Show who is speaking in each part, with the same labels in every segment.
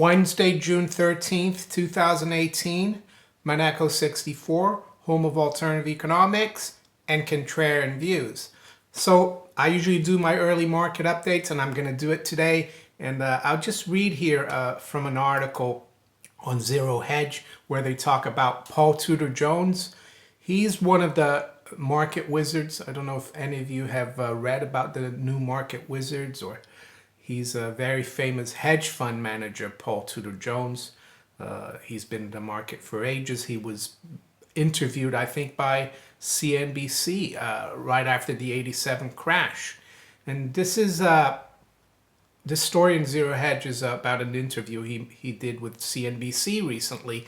Speaker 1: Wednesday, June 13th, 2018, Monaco 64, home of alternative economics and contrarian views. So I usually do my early market updates, and I'm going to do it today. And I'll just read here from an article on Zero Hedge where they talk about Paul Tudor Jones. He's one of the market wizards. I don't know if any of you have read about the new market wizards, or he's a very famous hedge fund manager, Paul Tudor Jones. He's been in the market for ages. He was interviewed, I think, by CNBC right after the 87 crash. And this is this story in Zero Hedge is about an interview he did with CNBC recently.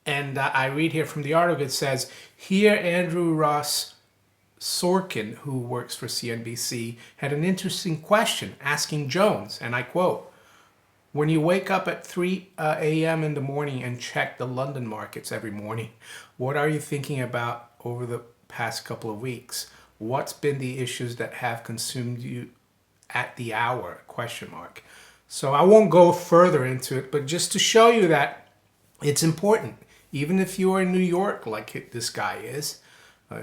Speaker 1: And I read here from the article, it says, here Andrew Ross Sorkin, who works for CNBC, had an interesting question asking Jones, and I quote, when you wake up at 3 a.m. in the morning and check the London markets every morning, what are you thinking about over the past couple of weeks? What's been the issues that have consumed you at the hour? Question mark. So I won't go further into it, but just to show you that it's important. Even if you are in New York, like this guy is,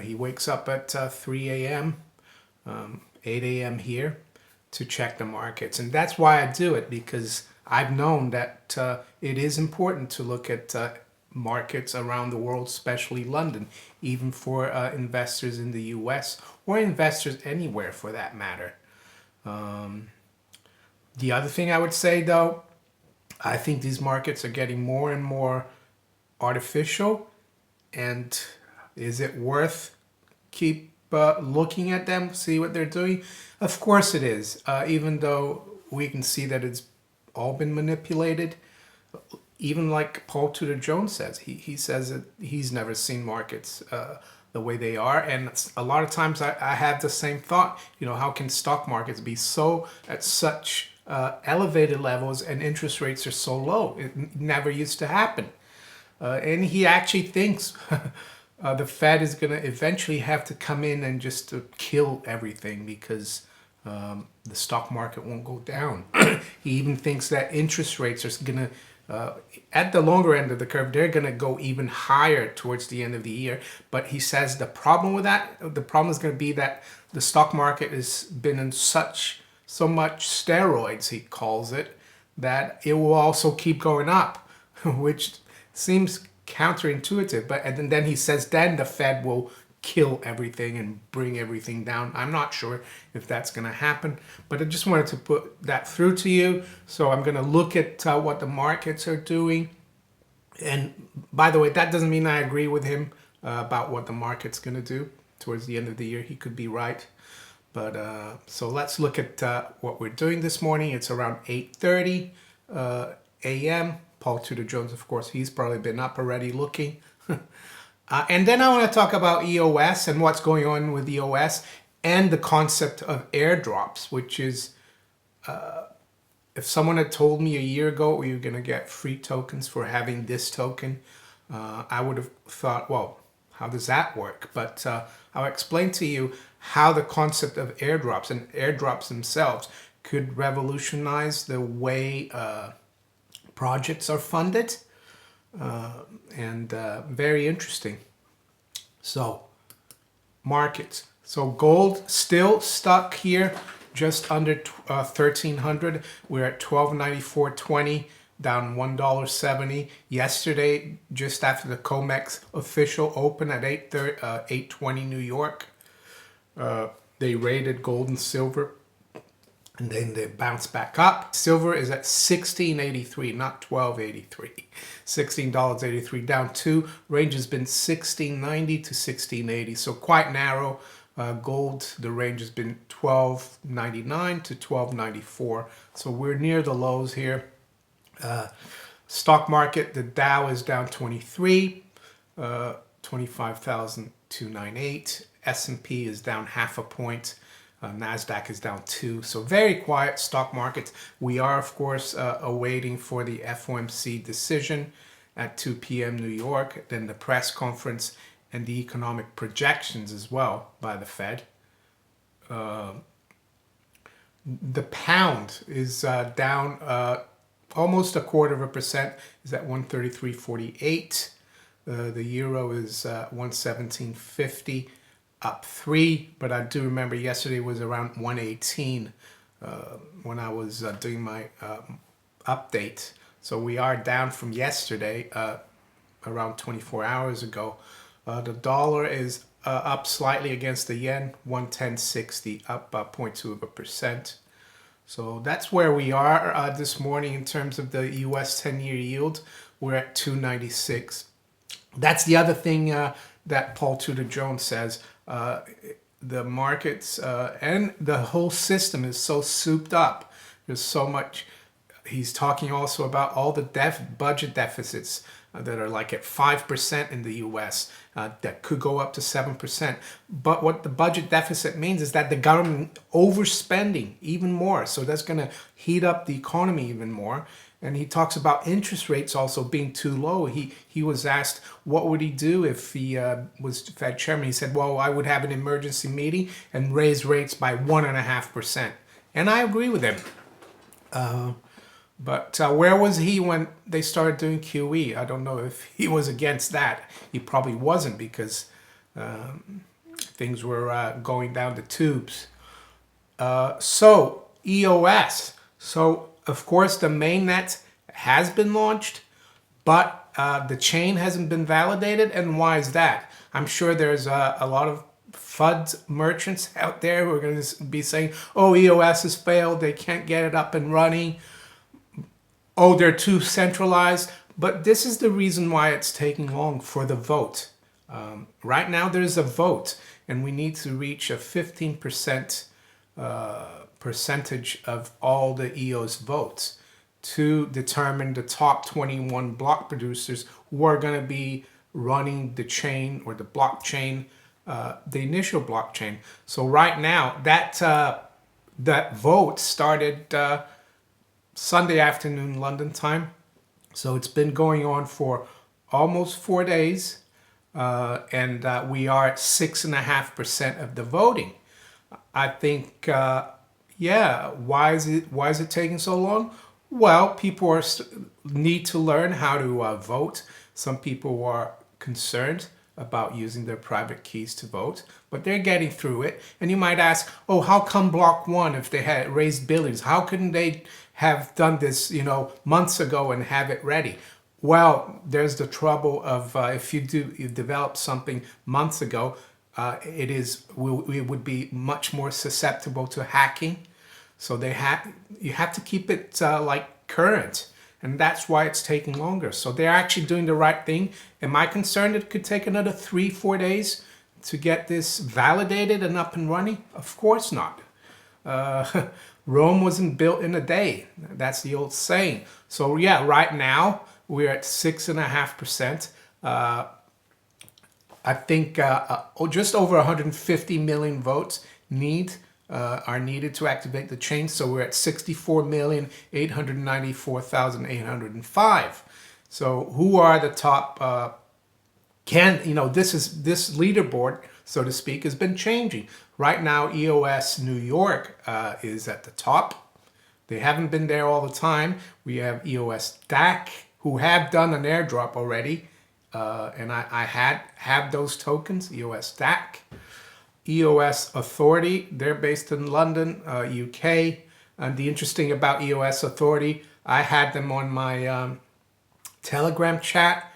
Speaker 1: he wakes up at 3 a.m., 8 a.m. here to check the markets. And that's why I do it, because I've known that it is important to look at markets around the world, especially London, even for investors in the US or investors anywhere for that matter. The other thing I would say, though, I think these markets are getting more and more artificial, and is it worth keep looking at them, see what they're doing? Of course it is, even though we can see that it's all been manipulated. Even like Paul Tudor Jones says, he says that he's never seen markets the way they are, and a lot of times I have the same thought. You know, how can stock markets be so at such elevated levels and interest rates are so low? It never used to happen. And he actually thinks the Fed is going to eventually have to come in and just to kill everything, because the stock market won't go down. He even thinks that interest rates are going to, at the longer end of the curve, they're going to go even higher towards the end of the year. But he says the problem with that, the problem is going to be that the stock market has been in so much steroids, he calls it, that it will also keep going up, which seems counterintuitive. But and then he says then the Fed will kill everything and bring everything down. I'm not sure if that's going to happen, but I just wanted to put that through to you. So I'm going to look at what the markets are doing. And by the way, that doesn't mean I agree with him about what the market's going to do towards the end of the year. He could be right. But so let's look at what we're doing this morning. It's around 8:30 a.m. Paul Tudor Jones, of course, he's probably been up already looking. And then I want to talk about EOS and what's going on with EOS and the concept of airdrops, which is, if someone had told me a year ago you're going to get free tokens for having this token, I would have thought, well, how does that work? But I'll explain to you how the concept of airdrops and airdrops themselves could revolutionize the way projects are funded, and very interesting. So markets. So gold still stuck here just under 1,300. We're at 1294.20, down $1.70. Yesterday, just after the COMEX official open at 8:20 New York, they rated gold and silver, and then they bounce back up. Silver is at $16.83, not $12.83. $16.83, down 2. Range has been $16.90 to $16.80, so quite narrow. Gold, the range has been $12.99 to $12.94, so we're near the lows here. Stock market, the Dow is down 23, 25,298. S&P is down 0.5 point. NASDAQ is down 2. So very quiet stock markets. We are, of course, awaiting for the FOMC decision at 2 p.m. New York, then the press conference and the economic projections as well by the Fed. The pound is down almost 1/4%, is at 133.48. The euro is 117.50, up 3. But I do remember yesterday was around 118 when I was doing my update. So we are down from yesterday, around 24 hours ago. The dollar is up slightly against the yen, 110.60, up 0.2%. So that's where we are this morning in terms of the US 10-year yield. We're at 296. That's the other thing that Paul Tudor Jones says. The markets and the whole system is so souped up. There's so much. He's talking also about all the budget deficits that are like at 5% in the US, that could go up to 7%. But what the budget deficit means is that the government overspending even more. So that's going to heat up the economy even more. And he talks about interest rates also being too low. He was asked what would he do if he was Fed chairman. He said, well, I would have an emergency meeting and raise rates by 1.5%. And I agree with him. But where was he when they started doing QE? I don't know if he was against that. He probably wasn't, because things were going down the tubes. So EOS. So of course the mainnet has been launched, but the chain hasn't been validated. And why is that? I'm sure there's a lot of FUD merchants out there who are going to be saying, oh, EOS has failed, they can't get it up and running. Oh, they're too centralized. But this is the reason why it's taking long, for the vote. Right now there's a vote, and we need to reach a 15% percentage of all the EOS votes to determine the top 21 block producers who are going to be running the chain, or the blockchain, the initial blockchain. So right now that vote started Sunday afternoon London time. So it's been going on for almost 4 days, and we are at 6.5% of the voting. I think, yeah. Why is it taking so long? Well, people need to learn how to vote. Some people are concerned about using their private keys to vote, but they're getting through it. And you might ask, oh, how come block.one, if they had raised billions, how couldn't they have done this, months ago and have it ready? Well, there's the trouble of if you develop something months ago, we would be much more susceptible to hacking. So you have to keep it like current, and that's why it's taking longer. So they're actually doing the right thing. Am I concerned it could take another 3-4 days to get this validated and up and running? Of course not. Rome wasn't built in a day. That's the old saying. So yeah, right now we're at 6.5%. I think just over 150 million votes are needed to activate the chain. So we're at 64,894,805. So who are the top? This leaderboard, so to speak, has been changing. Right now, EOS New York is at the top. They haven't been there all the time. We have EOS DAC, who have done an airdrop already. And I have those tokens, EOS DAC. EOS Authority, they're based in London, UK. And the interesting about EOS Authority, I had them on my Telegram chat.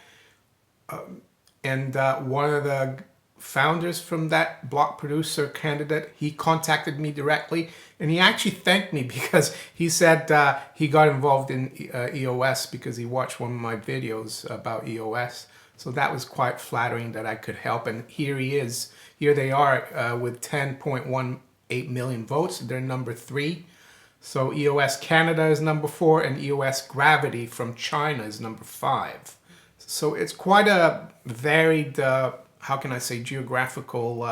Speaker 1: And one of the founders from that block producer candidate, he contacted me directly, and he actually thanked me because he said he got involved in EOS because he watched one of my videos about EOS. So that was quite flattering that I could help. And here they are with 10.18 million votes. They're number 3. So EOS Canada is number 4, and EOS Gravity from China is number 5. So it's quite a varied, how can I say, geographical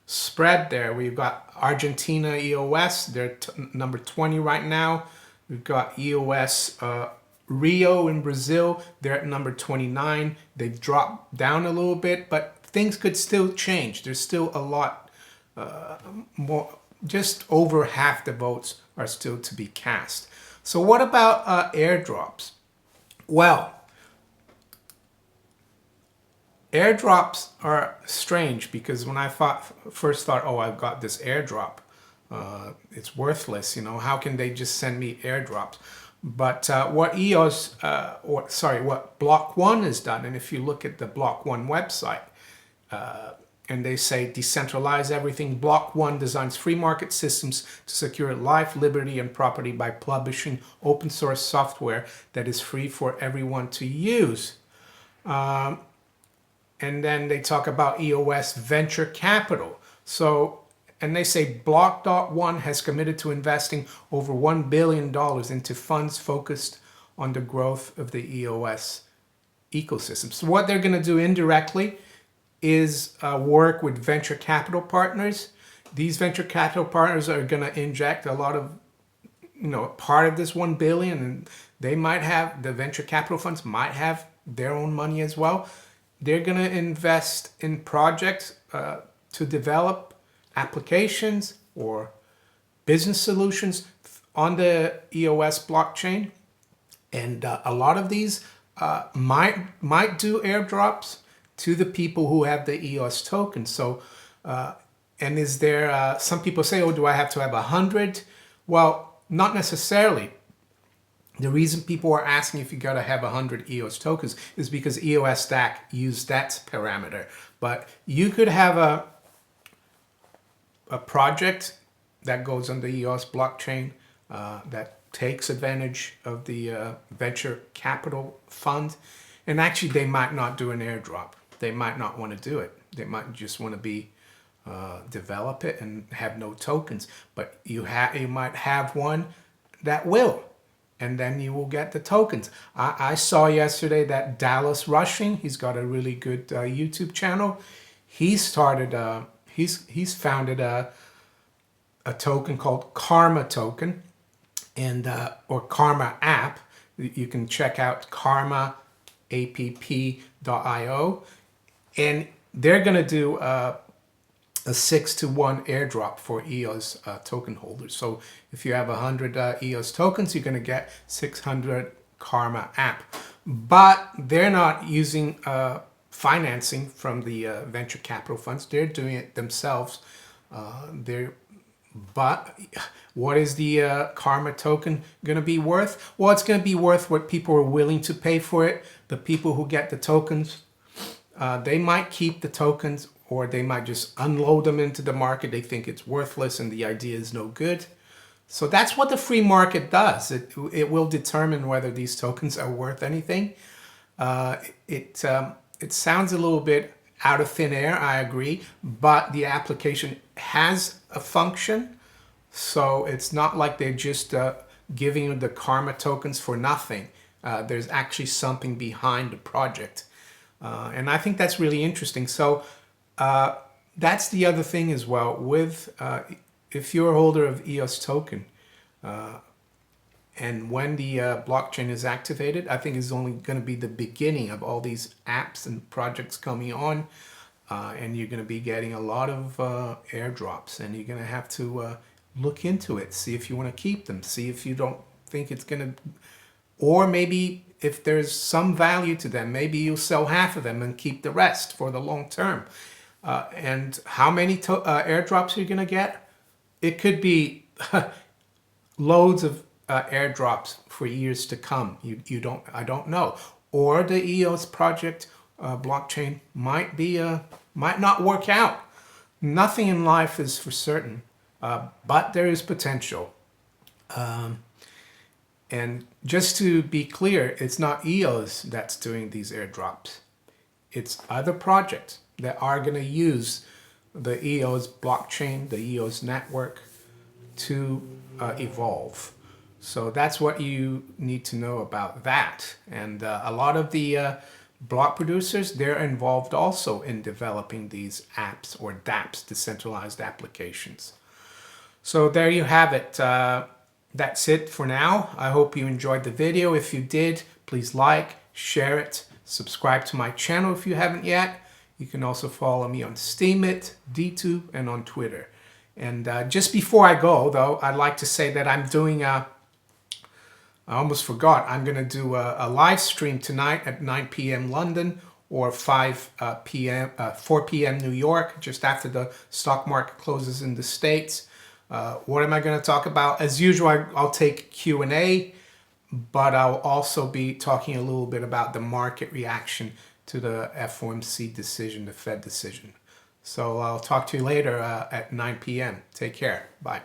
Speaker 1: spread there. We've got Argentina EOS, they're number 20 right now. We've got EOS Rio in Brazil, they're at number 29. They've dropped down a little bit, but things could still change. There's still a lot more, just over half the votes are still to be cast. So what about airdrops? Well, airdrops are strange because when I first thought, oh, I've got this airdrop, it's worthless. You know, how can they just send me airdrops? But what EOS, what block.one has done, and if you look at the block.one website, and they say decentralize everything. block.one designs free market systems to secure life, liberty, and property by publishing open source software that is free for everyone to use. And then they talk about EOS venture capital. So, and they say block.one has committed to investing over $1 billion into funds focused on the growth of the EOS ecosystem. So what they're going to do indirectly is work with venture capital partners. These venture capital partners are going to inject a lot of, part of this 1 billion, and they might have, the venture capital funds might have their own money as well. They're going to invest in projects to develop applications or business solutions on the EOS blockchain. And a lot of these might do airdrops to the people who have the EOS token. So, and is there, some people say, oh, do I have to have 100? Well, not necessarily. The reason people are asking if you got to have 100 EOS tokens is because EOS Stack used that parameter. But you could have a project that goes on the EOS blockchain that takes advantage of the venture capital fund. And actually, they might not do an airdrop. They might not want to do it. They might just want to develop it and have no tokens. But you might have one that will, and then you will get the tokens. I saw yesterday that Dallas Rushing, he's got a really good YouTube channel. He started, he's founded a token called Karma Token, and or Karma App. You can check out karmaapp.io, and they're going to do a 6-to-1 airdrop for EOS token holders. So if you have 100 EOS tokens, you're going to get 600 Karma App. But they're not using financing from the venture capital funds. They're doing it themselves. But what is the Karma token going to be worth? Well, it's going to be worth what people are willing to pay for it. The people who get the tokens, they might keep the tokens, or they might just unload them into the market. They think it's worthless and the idea is no good. So that's what the free market does. It will determine whether these tokens are worth anything. It sounds a little bit out of thin air, I agree, but the application has a function. So it's not like they're just giving you the Karma tokens for nothing. There's actually something behind the project. And I think that's really interesting. So that's the other thing as well. With if you're a holder of EOS token, and when the blockchain is activated, I think it's only going to be the beginning of all these apps and projects coming on, and you're going to be getting a lot of airdrops, and you're going to have to look into it, see if you want to keep them, see if you don't think it's going to, or maybe if there's some value to them, maybe you'll sell half of them and keep the rest for the long term. And how many airdrops are you going to get? It could be loads of airdrops for years to come. I don't know. Or the EOS project blockchain might not work out. Nothing in life is for certain, but there is potential. And just to be clear, it's not EOS that's doing these airdrops. It's other projects that are going to use the EOS blockchain, the EOS network, to evolve. So that's what you need to know about that. And a lot of the block producers, they're involved also in developing these apps or dApps, decentralized applications. So there you have it. That's it for now. I hope you enjoyed the video. If you did, please like, share it, subscribe to my channel if you haven't yet. You can also follow me on Steemit, DTube, and on Twitter. And just before I go, though, I'd like to say that I'm doing I almost forgot. I'm going to do a live stream tonight at 9 p.m. London or 4 p.m. New York, just after the stock market closes in the States. What am I going to talk about? As usual, I'll take Q&A, but I'll also be talking a little bit about the market reaction to the FOMC decision, the Fed decision. So I'll talk to you later at 9 p.m. Take care. Bye.